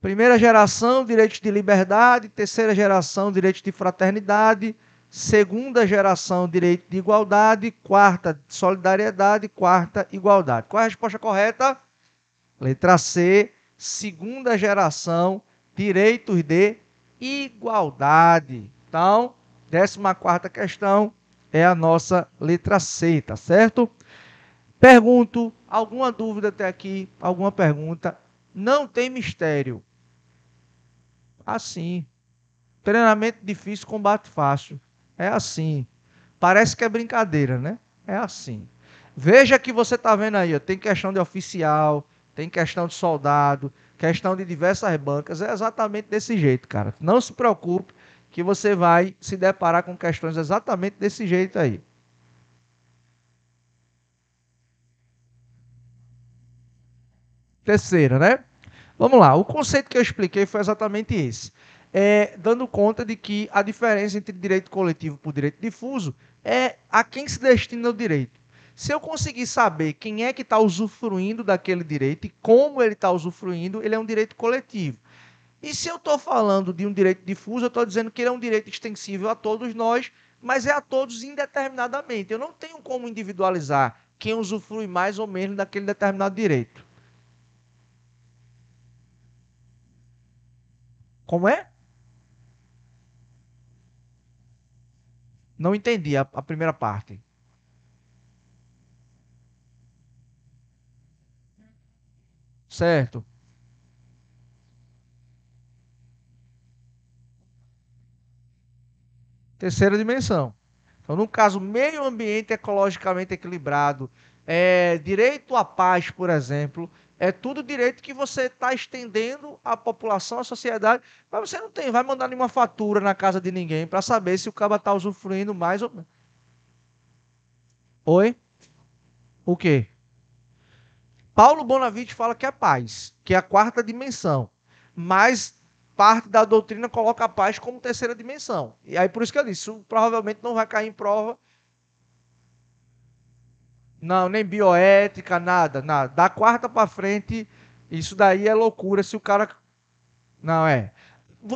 Primeira geração, direitos de liberdade. Terceira geração, direitos de fraternidade. Segunda geração, direito de igualdade. Quarta, solidariedade. Quarta, igualdade. Qual é a resposta correta? Letra C, segunda geração, direitos de igualdade. Então, 14ª questão é a nossa letra C, tá certo? Pergunto, alguma dúvida até aqui? Alguma pergunta? Não tem mistério. Assim. Treinamento difícil, combate fácil. É assim. Parece que é brincadeira, né? É assim. Veja que você está vendo aí, ó, tem questão de oficial, tem questão de soldado, questão de diversas bancas. É exatamente desse jeito, cara. Não se preocupe que você vai se deparar com questões exatamente desse jeito aí. Terceira, né? Vamos lá. O conceito que eu expliquei foi exatamente esse. Dando conta de que a diferença entre direito coletivo por direito difuso é a quem se destina o direito. Se eu conseguir saber quem é que está usufruindo daquele direito e como ele está usufruindo, ele é um direito coletivo. E se eu estou falando de um direito difuso, eu estou dizendo que ele é um direito extensível a todos nós, mas é a todos indeterminadamente. Eu não tenho como individualizar quem usufrui mais ou menos daquele determinado direito. Como é? Não entendi a primeira parte. Certo. Terceira dimensão. Então, no caso, meio ambiente ecologicamente equilibrado, direito à paz, por exemplo, é tudo direito que você está estendendo à população, à sociedade, mas você não tem, vai mandar nenhuma fatura na casa de ninguém para saber se o cara está usufruindo mais ou menos. Oi? O quê? Paulo Bonavite fala que é paz, que é a quarta dimensão, mas parte da doutrina coloca a paz como terceira dimensão. E aí por isso que eu disse, isso provavelmente não vai cair em prova. Não, nem bioética, nada, nada. Da quarta para frente, isso daí é loucura se o cara. Não é.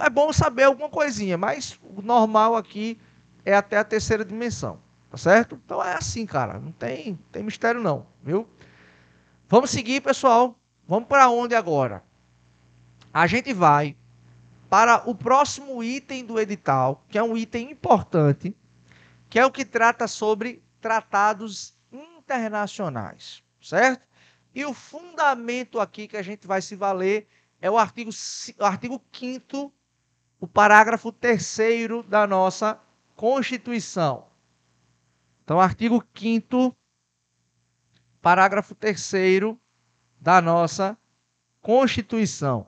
É bom saber alguma coisinha, mas o normal aqui é até a terceira dimensão, tá certo? Então é assim, cara, não tem mistério não, viu? Vamos seguir, pessoal. Vamos para onde agora? A gente vai para o próximo item do edital, que é um item importante, que é o que trata sobre tratados internacionais, certo? E o fundamento aqui que a gente vai se valer é o artigo 5º, o parágrafo 3º da nossa Constituição. Então, artigo 5º, parágrafo 3º da nossa Constituição.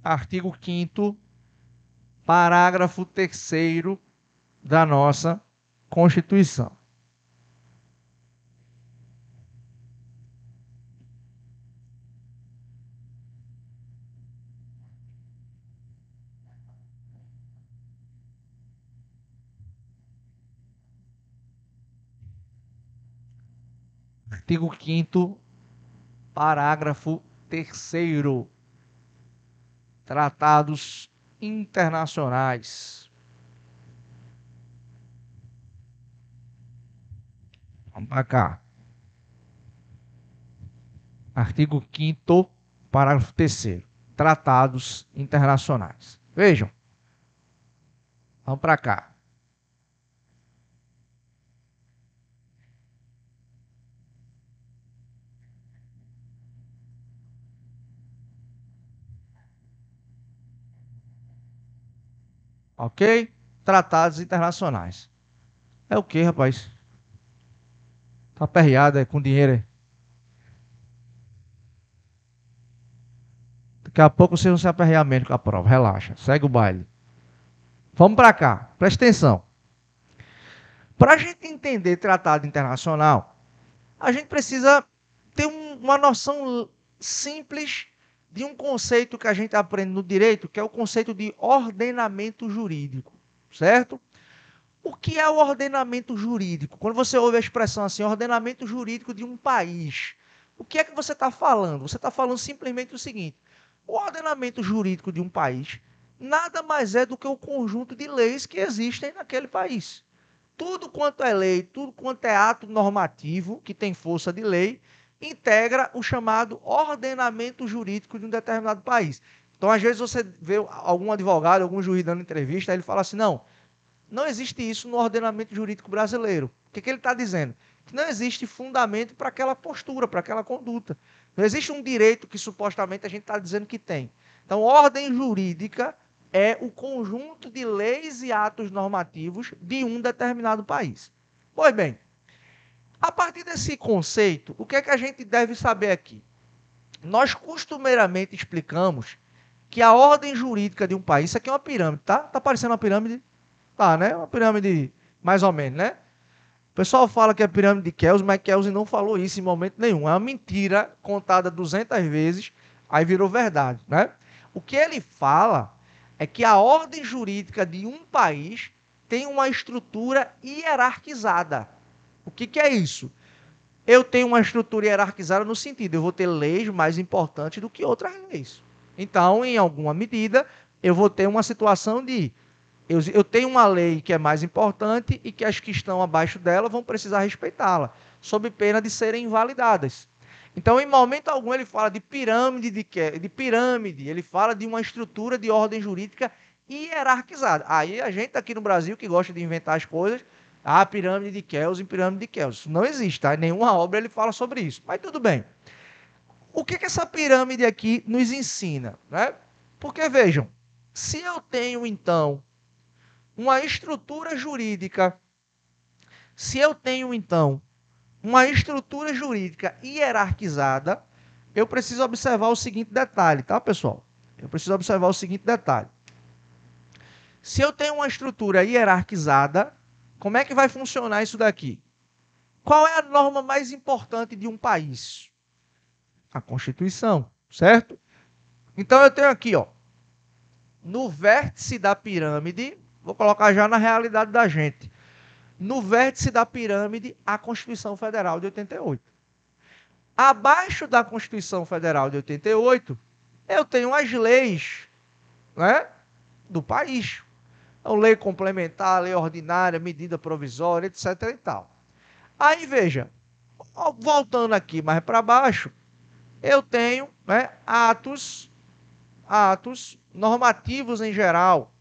Artigo 5º, parágrafo 3º da nossa Constituição. Artigo 5º, parágrafo 3º. Tratados internacionais. Vamos para cá. Artigo 5º, parágrafo 3º. Tratados internacionais. Vejam. Vamos para cá. Ok? Tratados internacionais. É o que, rapaz? Tá aperreado, com dinheiro. Daqui a pouco vocês vão se aperrear menos com a prova. Relaxa. Segue o baile. Vamos para cá. Presta atenção. Para a gente entender tratado internacional, a gente precisa ter uma noção simples de um conceito que a gente aprende no direito, que é o conceito de ordenamento jurídico, certo? O que é o ordenamento jurídico? Quando você ouve a expressão assim, ordenamento jurídico de um país, o que é que você está falando? Você está falando simplesmente o seguinte: o ordenamento jurídico de um país nada mais é do que o conjunto de leis que existem naquele país. Tudo quanto é lei, tudo quanto é ato normativo que tem força de lei, integra o chamado ordenamento jurídico de um determinado país. Então, às vezes, você vê algum advogado, algum juiz dando entrevista, aí ele fala assim: não existe isso no ordenamento jurídico brasileiro. O que ele está dizendo? Que não existe fundamento para aquela postura, para aquela conduta. Não existe um direito que supostamente a gente está dizendo que tem. Então, ordem jurídica é o conjunto de leis e atos normativos de um determinado país. Pois bem, a partir desse conceito, o que é que a gente deve saber aqui? Nós costumeiramente explicamos que a ordem jurídica de um país, isso aqui é uma pirâmide, tá? Tá parecendo uma pirâmide? Tá, né? Uma pirâmide mais ou menos, né? O pessoal fala que é a pirâmide de Kelsen, mas Kelsen não falou isso em momento nenhum. É uma mentira contada 200 vezes, aí virou verdade, né? O que ele fala é que a ordem jurídica de um país tem uma estrutura hierarquizada. O que é isso? Eu tenho uma estrutura hierarquizada no sentido, eu vou ter leis mais importantes do que outras leis. Então, em alguma medida, eu vou ter uma situação de eu tenho uma lei que é mais importante e que as que estão abaixo dela vão precisar respeitá-la, sob pena de serem invalidadas. Então, em momento algum, ele fala de pirâmide, de pirâmide, ele fala de uma estrutura de ordem jurídica hierarquizada. Aí a gente aqui no Brasil, que gosta de inventar as coisas, pirâmide de Kelsen, pirâmide de Kelsen. Isso não existe, tá? Em nenhuma obra ele fala sobre isso. Mas tudo bem. O que essa pirâmide aqui nos ensina, né? Porque vejam, se eu tenho então uma estrutura jurídica, se eu tenho então uma estrutura jurídica hierarquizada, eu preciso observar o seguinte detalhe, tá, pessoal? Eu preciso observar o seguinte detalhe. Se eu tenho uma estrutura hierarquizada, como é que vai funcionar isso daqui? Qual é a norma mais importante de um país? A Constituição, certo? Então eu tenho aqui, ó, no vértice da pirâmide, vou colocar já na realidade da gente. No vértice da pirâmide, a Constituição Federal de 88. Abaixo da Constituição Federal de 88, eu tenho as leis, né, do país. Então, lei complementar, lei ordinária, medida provisória, etc. e tal. Aí, veja, voltando aqui mais para baixo, eu tenho, né, atos normativos em geral,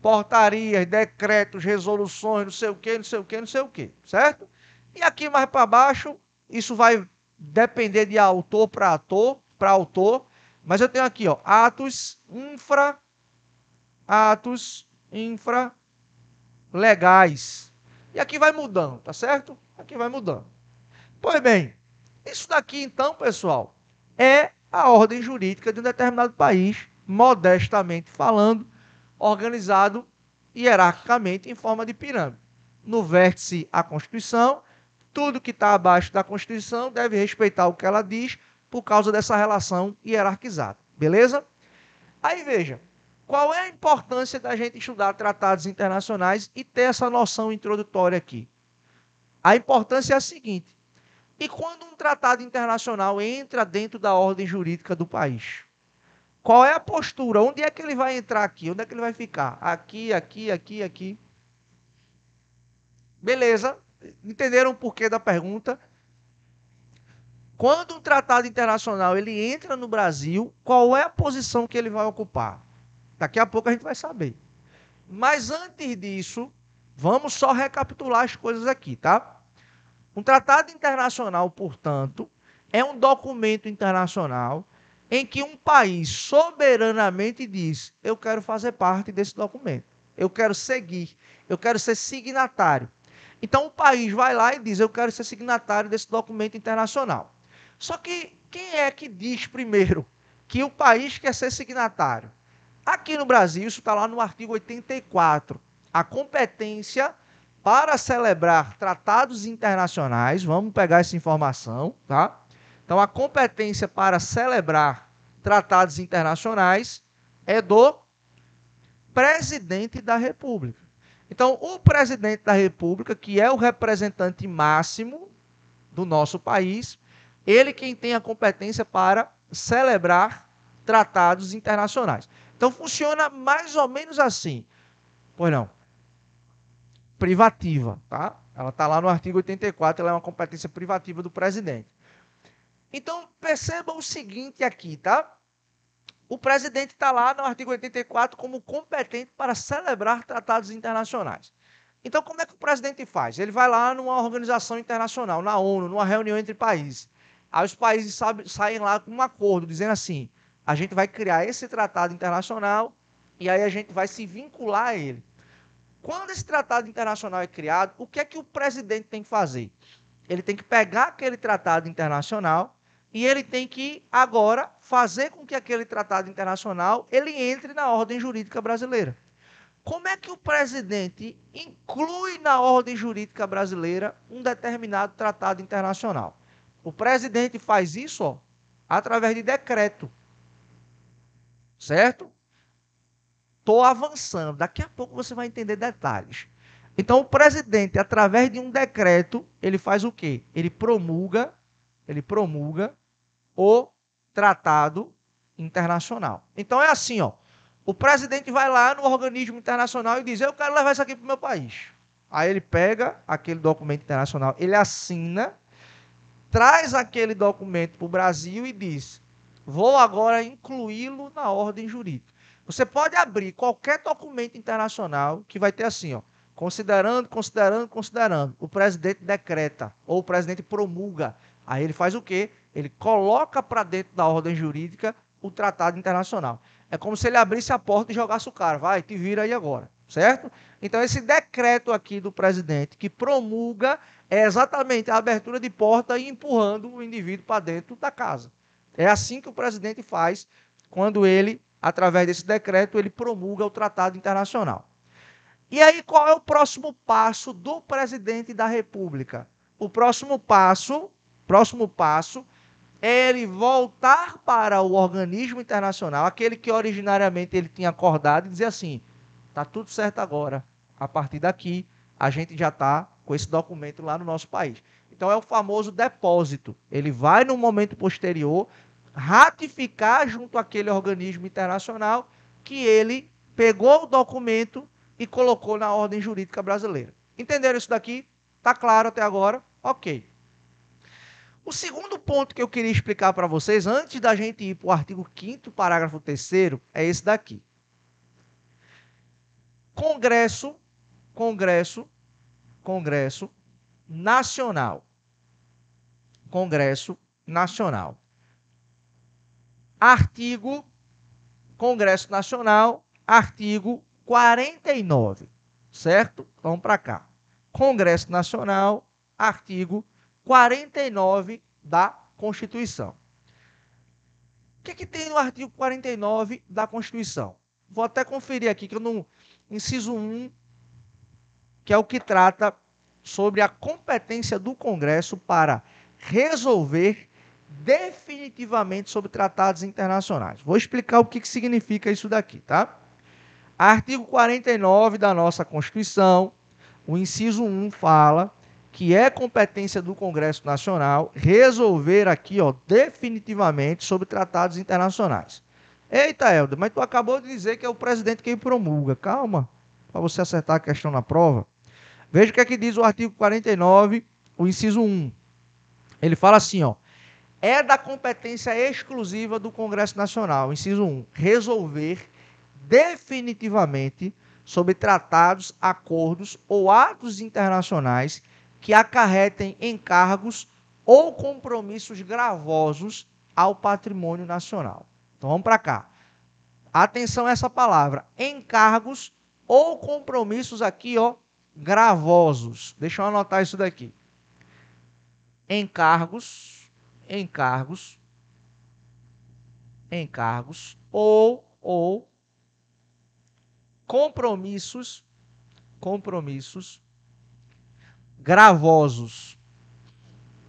portarias, decretos, resoluções, não sei o que, não sei o que, não sei o que, certo? E aqui mais para baixo, isso vai depender de autor para autor, mas eu tenho aqui, ó, atos infra legais. E aqui vai mudando, tá certo? Aqui vai mudando. Pois bem, isso daqui então, pessoal, é a ordem jurídica de um determinado país, modestamente falando, organizado hierarquicamente em forma de pirâmide. No vértice, a Constituição. Tudo que está abaixo da Constituição deve respeitar o que ela diz por causa dessa relação hierarquizada. Beleza? Aí veja, qual é a importância da gente estudar tratados internacionais e ter essa noção introdutória aqui? A importância é a seguinte: e quando um tratado internacional entra dentro da ordem jurídica do país? Qual é a postura? Onde é que ele vai entrar aqui? Onde é que ele vai ficar? Aqui, aqui, aqui, aqui. Beleza? Entenderam o porquê da pergunta? Quando um tratado internacional ele entra no Brasil, qual é a posição que ele vai ocupar? Daqui a pouco a gente vai saber. Mas antes disso, vamos só recapitular as coisas aqui, tá? Um tratado internacional, portanto, é um documento internacional em que um país soberanamente diz: eu quero fazer parte desse documento, eu quero seguir, eu quero ser signatário. Então o país vai lá e diz: eu quero ser signatário desse documento internacional. Só que quem é que diz primeiro que o país quer ser signatário? Aqui no Brasil, isso está lá no artigo 84. A competência para celebrar tratados internacionais, vamos pegar essa informação, tá? Então, a competência para celebrar tratados internacionais é do presidente da República. Então, o presidente da República, que é o representante máximo do nosso país, ele quem tem a competência para celebrar tratados internacionais. Então, funciona mais ou menos assim. Pois não, privativa, tá? Ela está lá no artigo 84, ela é uma competência privativa do presidente. Então, perceba o seguinte aqui, tá? O presidente está lá no artigo 84 como competente para celebrar tratados internacionais. Então, como é que o presidente faz? Ele vai lá numa organização internacional, na ONU, numa reunião entre países. Aí os países saem lá com um acordo, dizendo assim, a gente vai criar esse tratado internacional e aí a gente vai se vincular a ele. Quando esse tratado internacional é criado, o que é que o presidente tem que fazer? Ele tem que pegar aquele tratado internacional e ele tem que agora fazer com que aquele tratado internacional ele entre na ordem jurídica brasileira. Como é que o presidente inclui na ordem jurídica brasileira um determinado tratado internacional? O presidente faz isso, ó, através de decreto, certo? Estou avançando. Daqui a pouco você vai entender detalhes. Então, o presidente, através de um decreto, ele faz o quê? Ele promulga o tratado internacional. Então, é assim, ó. O presidente vai lá no organismo internacional e diz, eu quero levar isso aqui para o meu país. Aí ele pega aquele documento internacional, ele assina, traz aquele documento para o Brasil e diz, vou agora incluí-lo na ordem jurídica. Você pode abrir qualquer documento internacional que vai ter assim, ó, considerando, considerando, considerando. O presidente decreta ou o presidente promulga. Aí ele faz o quê? Ele coloca para dentro da ordem jurídica o tratado internacional. É como se ele abrisse a porta e jogasse o cara. Vai, te vira aí agora, certo? Então esse decreto aqui do presidente que promulga é exatamente a abertura de porta e empurrando o indivíduo para dentro da casa. É assim que o presidente faz quando ele, através desse decreto, ele promulga o tratado internacional. E aí, qual é o próximo passo do presidente da República? O próximo passo é ele voltar para o organismo internacional, aquele que originariamente ele tinha acordado, e dizer assim, tá tudo certo agora. A partir daqui, a gente já está com esse documento lá no nosso país. Então é o famoso depósito. Ele vai no momento posterior ratificar junto àquele organismo internacional que ele pegou o documento e colocou na ordem jurídica brasileira. Entenderam isso daqui? Tá claro até agora? Ok. O segundo ponto que eu queria explicar para vocês, antes da gente ir para o artigo 5º, parágrafo 3º, é esse daqui. Congresso Nacional. Congresso Nacional. Congresso Nacional, artigo 49, certo? Vamos para cá. Congresso Nacional, artigo 49 da Constituição. O que tem no artigo 49 da Constituição? Vou até conferir aqui, que eu não... Inciso 1, que é o que trata sobre a competência do Congresso para resolver definitivamente sobre tratados internacionais. Vou explicar o que significa isso daqui, tá? Artigo 49 da nossa Constituição, o inciso 1 fala que é competência do Congresso Nacional resolver aqui, ó, definitivamente sobre tratados internacionais. Eita, Helder, mas tu acabou de dizer que é o presidente quem promulga. Calma, para você acertar a questão na prova. Veja o que é que diz o artigo 49, o inciso 1. Ele fala assim, ó, é da competência exclusiva do Congresso Nacional, inciso 1, resolver definitivamente sobre tratados, acordos ou atos internacionais que acarretem encargos ou compromissos gravosos ao patrimônio nacional. Então vamos para cá. Atenção a essa palavra, encargos ou compromissos aqui, ó, gravosos. Deixa eu anotar isso daqui. Encargos ou compromissos gravosos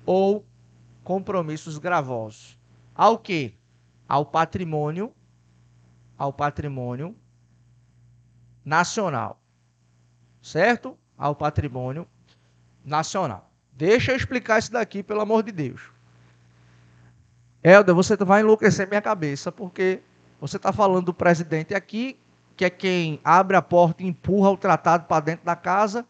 ou compromissos gravosos. Ao quê? Ao patrimônio nacional. certo? Ao patrimônio nacional. Deixa eu explicar isso daqui, pelo amor de Deus. Helder, você vai enlouquecer minha cabeça, porque você está falando do presidente aqui, que é quem abre a porta e empurra o tratado para dentro da casa,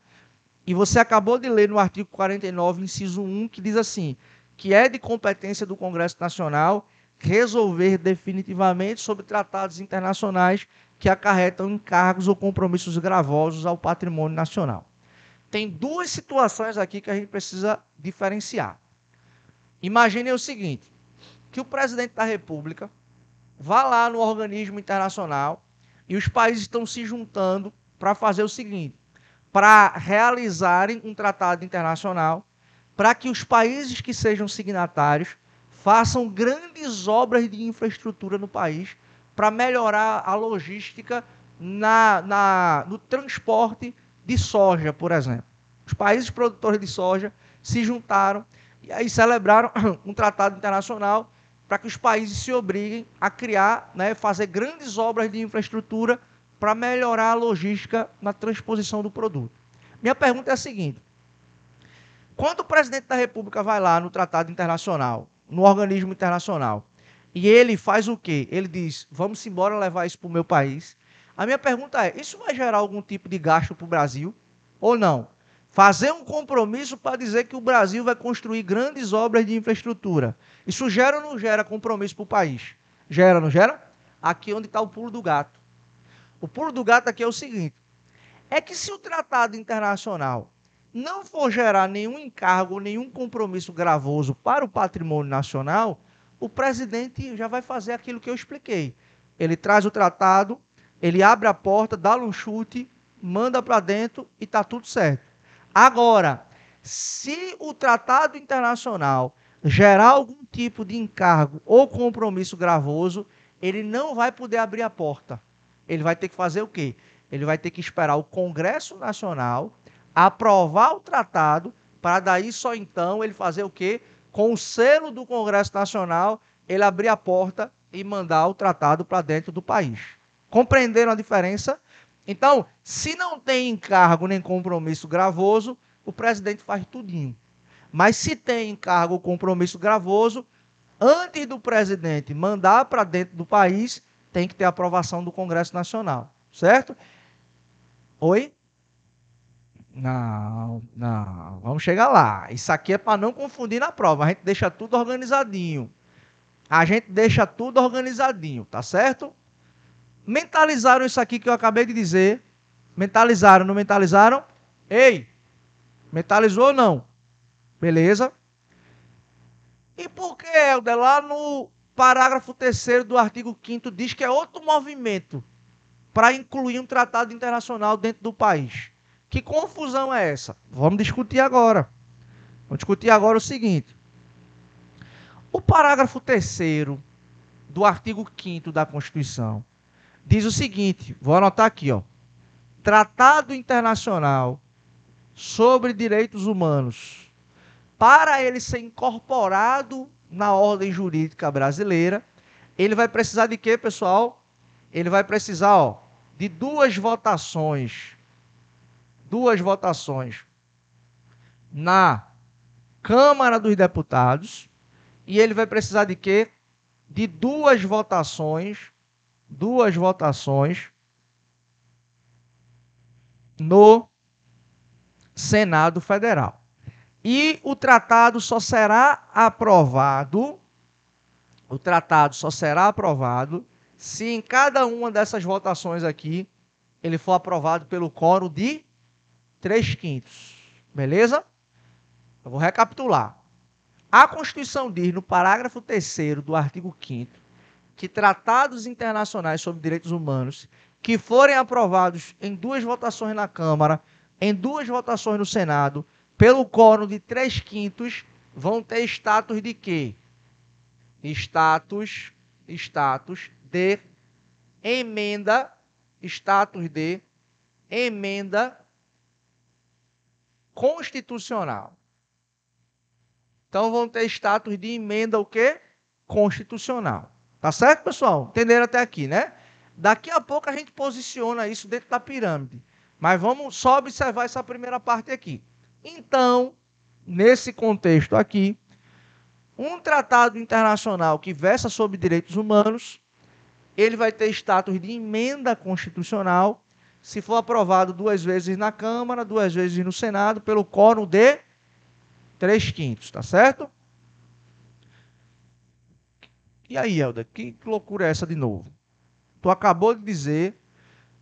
e você acabou de ler no artigo 49, inciso 1, que diz assim, que é de competência do Congresso Nacional resolver definitivamente sobre tratados internacionais que acarretam encargos ou compromissos gravosos ao patrimônio nacional. Tem duas situações aqui que a gente precisa diferenciar. Imagine o seguinte, que o presidente da República vá lá no organismo internacional e os países estão se juntando para fazer o seguinte, para realizarem um tratado internacional, para que os países que sejam signatários façam grandes obras de infraestrutura no país para melhorar a logística no transporte de soja, por exemplo. Os países produtores de soja se juntaram e aí celebraram um tratado internacional para que os países se obriguem a criar, fazer grandes obras de infraestrutura para melhorar a logística na transposição do produto. Minha pergunta é a seguinte, quando o presidente da República vai lá no tratado internacional, no organismo internacional, e ele faz o quê? Ele diz, vamos embora levar isso para o meu país. A minha pergunta é, isso vai gerar algum tipo de gasto para o Brasil ou não? Fazer um compromisso para dizer que o Brasil vai construir grandes obras de infraestrutura. Isso gera ou não gera compromisso para o país? Gera, não gera? Aqui onde está o pulo do gato. O pulo do gato aqui é o seguinte, é que se o tratado internacional não for gerar nenhum encargo, nenhum compromisso gravoso para o patrimônio nacional, o presidente já vai fazer aquilo que eu expliquei. Ele traz o tratado, ele abre a porta, dá um chute, manda para dentro e está tudo certo. Agora, se o tratado internacional gerar algum tipo de encargo ou compromisso gravoso, ele não vai poder abrir a porta. Ele vai ter que fazer o quê? Ele vai ter que esperar o Congresso Nacional aprovar o tratado, para daí só então ele fazer o quê? Com o selo do Congresso Nacional, ele abrir a porta e mandar o tratado para dentro do país. Compreenderam a diferença? Então, se não tem encargo nem compromisso gravoso, o presidente faz tudinho. Mas se tem encargo ou compromisso gravoso, antes do presidente mandar para dentro do país, tem que ter aprovação do Congresso Nacional. Certo? Oi? Não, não. Vamos chegar lá. Isso aqui é para não confundir na prova. A gente deixa tudo organizadinho. A gente deixa tudo organizadinho, tá certo? Mentalizaram isso aqui que eu acabei de dizer? Mentalizaram, não mentalizaram? Ei, mentalizou ou não? Beleza? E por que, Helder, lá no parágrafo 3º do artigo 5º diz que é outro movimento para incluir um tratado internacional dentro do país? Que confusão é essa? Vamos discutir agora. Vamos discutir agora o seguinte. O parágrafo 3º do artigo 5º da Constituição diz o seguinte, vou anotar aqui, ó. Tratado internacional sobre direitos humanos. Para ele ser incorporado na ordem jurídica brasileira, ele vai precisar de quê, pessoal? Ele vai precisar, ó, de duas votações na Câmara dos Deputados, e ele vai precisar de quê? De duas votações no Senado Federal. E o tratado só será aprovado, se em cada uma dessas votações aqui ele for aprovado pelo quórum de 3/5. Beleza? Eu vou recapitular. A Constituição diz, no parágrafo 3º do artigo 5º, que tratados internacionais sobre direitos humanos que forem aprovados em duas votações na Câmara, em duas votações no Senado, pelo quórum de 3/5, vão ter status de quê? Status de emenda constitucional. Então vão ter status de emenda o quê? Constitucional. Tá certo, pessoal? Entenderam até aqui, né? Daqui a pouco a gente posiciona isso dentro da pirâmide. Mas vamos só observar essa primeira parte aqui. Então, nesse contexto aqui, um tratado internacional que versa sobre direitos humanos, ele vai ter status de emenda constitucional se for aprovado 2 vezes na Câmara, 2 vezes no Senado, pelo quórum de 3/5, tá certo? E aí, Helder, que loucura é essa de novo? Tu acabou de dizer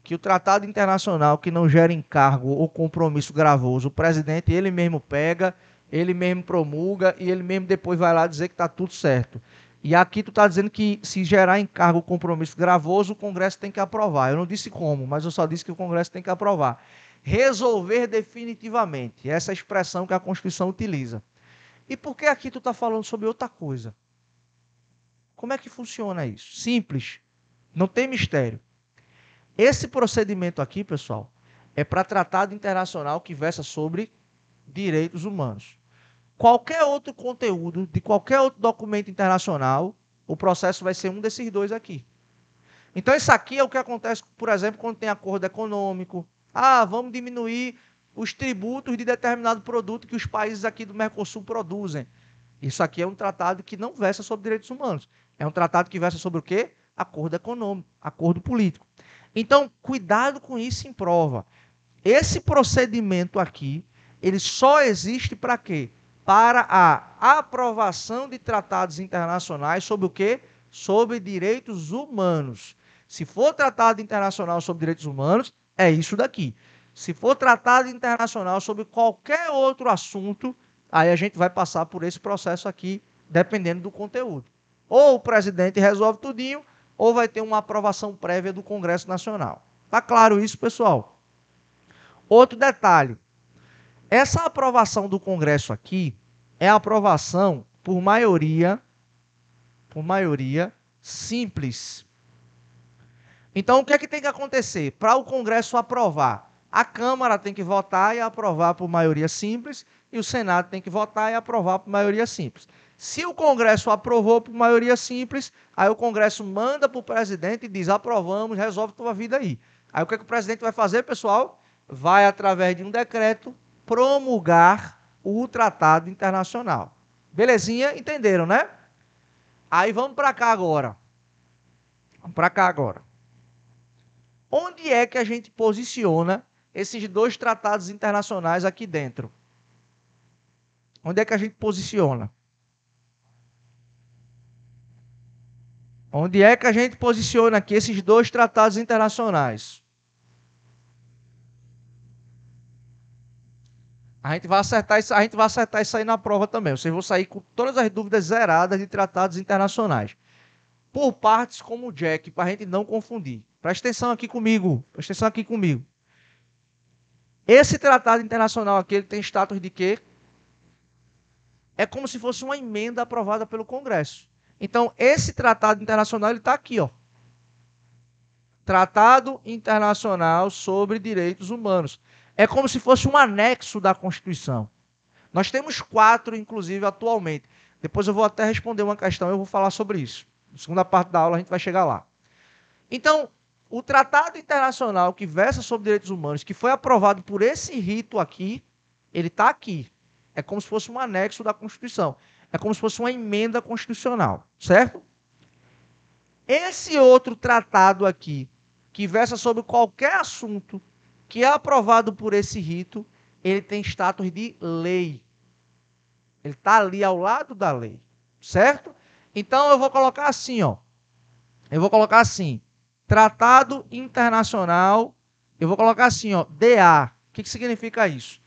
que o tratado internacional que não gera encargo ou compromisso gravoso, o presidente ele mesmo pega, ele mesmo promulga e ele mesmo depois vai lá dizer que está tudo certo. E aqui tu está dizendo que se gerar encargo ou compromisso gravoso, o Congresso tem que aprovar. Eu não disse como, mas eu só disse que o Congresso tem que aprovar. Resolver definitivamente, essa é a expressão que a Constituição utiliza. E por que aqui tu está falando sobre outra coisa? Como é que funciona isso? Simples, não tem mistério. Esse procedimento aqui, pessoal, é para tratado internacional que versa sobre direitos humanos. Qualquer outro conteúdo de qualquer outro documento internacional, o processo vai ser um desses dois aqui. Então, isso aqui é o que acontece, por exemplo, quando tem acordo econômico. Ah, vamos diminuir os tributos de determinado produto que os países aqui do Mercosul produzem. Isso aqui é um tratado que não versa sobre direitos humanos. É um tratado que versa sobre o quê? Acordo econômico, acordo político. Então, cuidado com isso em prova. Esse procedimento aqui, ele só existe para quê? Para a aprovação de tratados internacionais sobre o quê? Sobre direitos humanos. Se for tratado internacional sobre direitos humanos, é isso daqui. Se for tratado internacional sobre qualquer outro assunto, aí a gente vai passar por esse processo aqui, dependendo do conteúdo. Ou o presidente resolve tudinho, ou vai ter uma aprovação prévia do Congresso Nacional. Tá claro isso, pessoal? Outro detalhe, essa aprovação do Congresso aqui é aprovação por maioria simples. Então, o que é que tem que acontecer? Para o Congresso aprovar, a Câmara tem que votar e aprovar por maioria simples, e o Senado tem que votar e aprovar por maioria simples. Se o Congresso aprovou por maioria simples, aí o Congresso manda para o presidente e diz: aprovamos, resolve tua vida aí. Aí o que é que o presidente vai fazer, pessoal? Vai, através de um decreto, promulgar o tratado internacional. Belezinha? Entenderam, né? Aí vamos para cá agora. Vamos para cá agora. Onde é que a gente posiciona esses dois tratados internacionais aqui dentro? Onde é que a gente posiciona? Onde é que a gente posiciona aqui esses dois tratados internacionais? A gente vai acertar isso aí na prova também. Vocês vão sair com todas as dúvidas zeradas de tratados internacionais. Por partes como o Jack, para a gente não confundir. Presta atenção aqui comigo. Presta atenção aqui comigo. Esse tratado internacional aqui, ele tem status de quê? É como se fosse uma emenda aprovada pelo Congresso. Então, esse tratado internacional, ele está aqui, ó. Tratado Internacional sobre Direitos Humanos. É como se fosse um anexo da Constituição. Nós temos 4, inclusive, atualmente. Depois eu vou até responder uma questão, eu vou falar sobre isso. Na segunda parte da aula a gente vai chegar lá. Então, o Tratado Internacional que versa sobre direitos humanos, que foi aprovado por esse rito aqui, ele está aqui. É como se fosse um anexo da Constituição. É como se fosse uma emenda constitucional, certo? Esse outro tratado aqui, que versa sobre qualquer assunto que é aprovado por esse rito, ele tem status de lei. Ele está ali ao lado da lei, certo? Então eu vou colocar assim, ó. Eu vou colocar assim, Tratado Internacional, eu vou colocar assim, ó, DA. O que significa isso?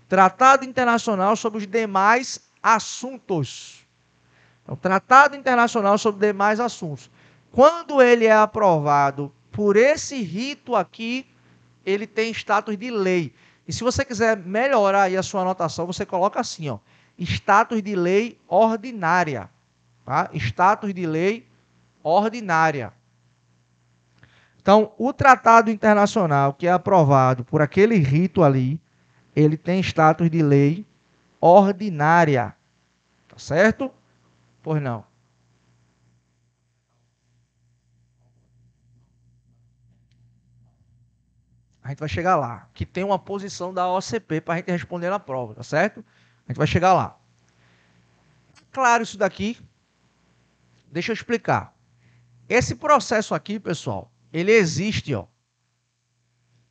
Tratado Internacional sobre os demais assuntos. Então, Tratado Internacional sobre demais assuntos. Quando ele é aprovado por esse rito aqui, ele tem status de lei. E se você quiser melhorar aí a sua anotação, você coloca assim, ó, status de lei ordinária. Tá? Status de lei ordinária. Então, o tratado internacional que é aprovado por aquele rito ali, ele tem status de lei ordinária. Tá certo? Pois não. A gente vai chegar lá. Que tem uma posição da OCP para a gente responder na prova, tá certo? A gente vai chegar lá. Claro isso daqui? Deixa eu explicar. Esse processo aqui, pessoal, ele existe, ó,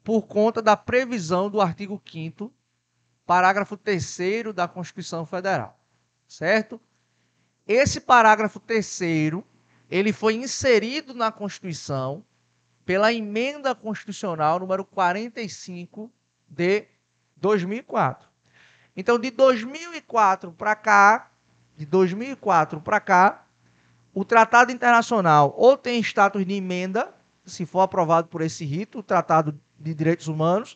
por conta da previsão do artigo 5º, parágrafo 3º da Constituição Federal, certo? Esse parágrafo 3º, ele foi inserido na Constituição pela emenda constitucional número 45 de 2004. Então, de 2004 para cá, o Tratado Internacional ou tem status de emenda, se for aprovado por esse rito, o Tratado de Direitos Humanos,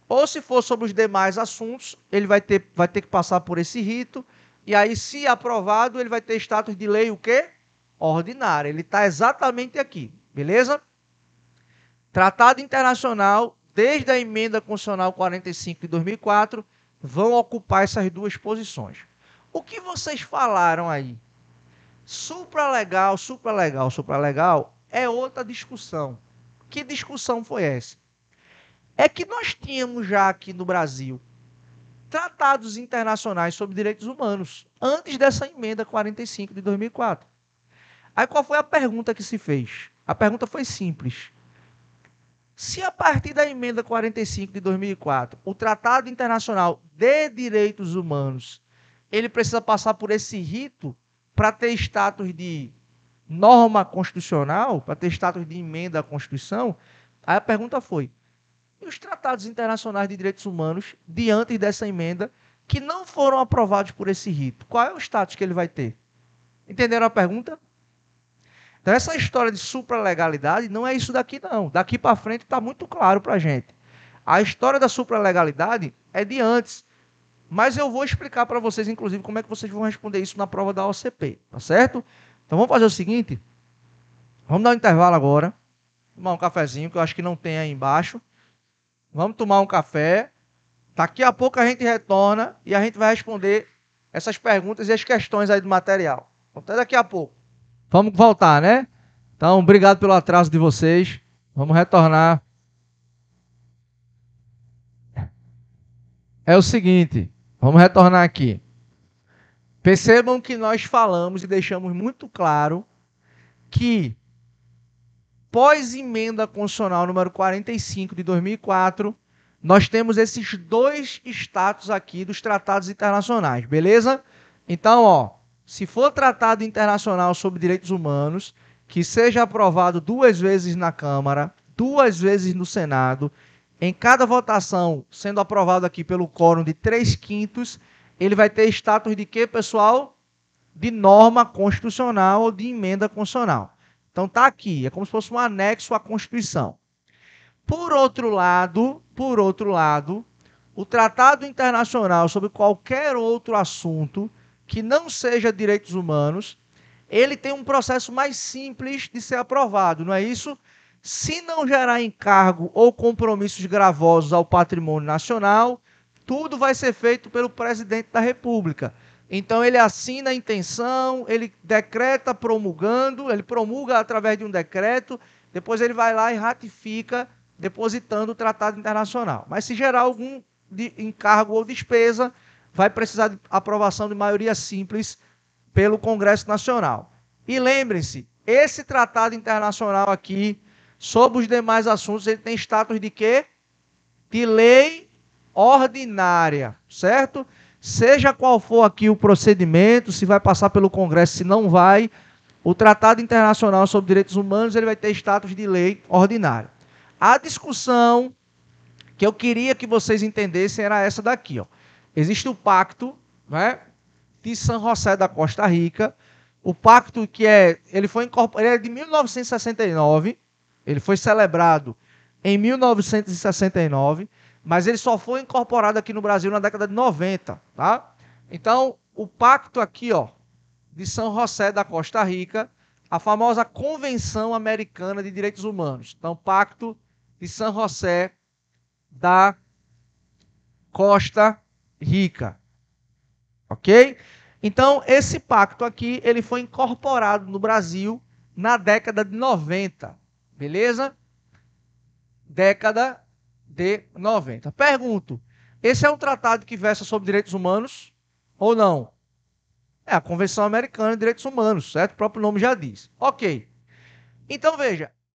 ou se for sobre os demais assuntos, ele vai ter que passar por esse rito, e aí, se aprovado, ele vai ter status de lei o quê? Ordinária. Ele está exatamente aqui, beleza? Tratado Internacional, desde a emenda constitucional 45 de 2004, vão ocupar essas duas posições. O que vocês falaram aí? Supralegal é outra discussão. Que discussão foi essa? É que nós tínhamos já aqui no Brasil tratados internacionais sobre direitos humanos, antes dessa emenda 45 de 2004. Aí qual foi a pergunta que se fez? A pergunta foi simples. Se a partir da emenda 45 de 2004, o Tratado Internacional de Direitos Humanos, ele precisa passar por esse rito para ter status de norma constitucional, para ter status de emenda à Constituição, aí a pergunta foi, e os tratados internacionais de direitos humanos, diante dessa emenda, que não foram aprovados por esse rito, qual é o status que ele vai ter? Entenderam a pergunta? Então, essa história de supralegalidade não é isso daqui, não. Daqui para frente está muito claro para a gente. A história da supralegalidade é de antes. Mas eu vou explicar para vocês, inclusive, como é que vocês vão responder isso na prova da OCP. Tá certo? Então, vamos fazer o seguinte. Vamos dar um intervalo agora. Tomar um cafezinho, que eu acho que não tem aí embaixo. Vamos tomar um café. Daqui a pouco a gente retorna e a gente vai responder essas perguntas e as questões aí do material. Até daqui a pouco. Vamos voltar, né? Então, obrigado pelo atraso de vocês. Vamos retornar. É o seguinte, vamos retornar aqui. Percebam que nós falamos e deixamos muito claro que pós-emenda constitucional número 45 de 2004, nós temos esses dois status aqui dos tratados internacionais, beleza? Então, ó, se for tratado internacional sobre direitos humanos, que seja aprovado 2 vezes na Câmara, 2 vezes no Senado, em cada votação sendo aprovado aqui pelo quórum de 3/5, ele vai ter status de quê, pessoal? De norma constitucional ou de emenda constitucional. Então tá aqui, é como se fosse um anexo à Constituição. Por outro lado, o tratado internacional sobre qualquer outro assunto que não seja direitos humanos, ele tem um processo mais simples de ser aprovado, não é isso? Se não gerar encargo ou compromissos gravosos ao patrimônio nacional, tudo vai ser feito pelo presidente da República. Então ele assina a intenção, ele decreta promulgando, ele promulga através de um decreto, depois ele vai lá e ratifica, depositando o tratado internacional. Mas se gerar algum encargo ou despesa, vai precisar de aprovação de maioria simples pelo Congresso Nacional. E lembrem-se, esse tratado internacional aqui, sobre os demais assuntos, ele tem status de quê? De lei ordinária, certo? Seja qual for aqui o procedimento, se vai passar pelo Congresso, se não vai, o Tratado Internacional sobre Direitos Humanos ele vai ter status de lei ordinária. A discussão que eu queria que vocês entendessem era essa daqui, ó. Existe o pacto, né, de São José da Costa Rica, o pacto que ele é de 1969, ele foi celebrado em 1969, mas ele só foi incorporado aqui no Brasil na década de 90, tá? Então, o pacto aqui, ó, de São José da Costa Rica, a famosa Convenção Americana de Direitos Humanos. Então, pacto de São José da Costa Rica. Ok? Então, esse pacto aqui, ele foi incorporado no Brasil na década de 90. Beleza? Década de 90. Pergunto, esse é um tratado que versa sobre direitos humanos ou não? É a Convenção Americana de Direitos Humanos, certo? O próprio nome já diz. Ok. Então, veja,